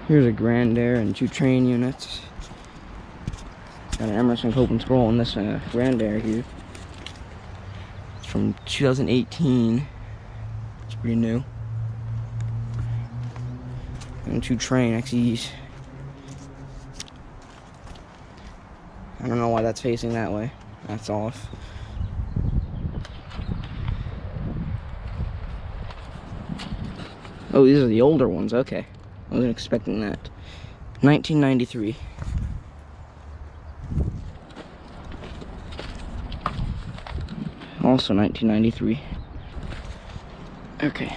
Here's a Grandaire and 2 Trane units. Got an Emerson Cope and Scroll in this Grandaire here. It's from 2018. It's pretty new. And 2 Trane XEs. I don't know why that's facing that way. That's off. Oh, these are the older ones. Okay. I wasn't expecting that. 1993. Also 1993. Okay.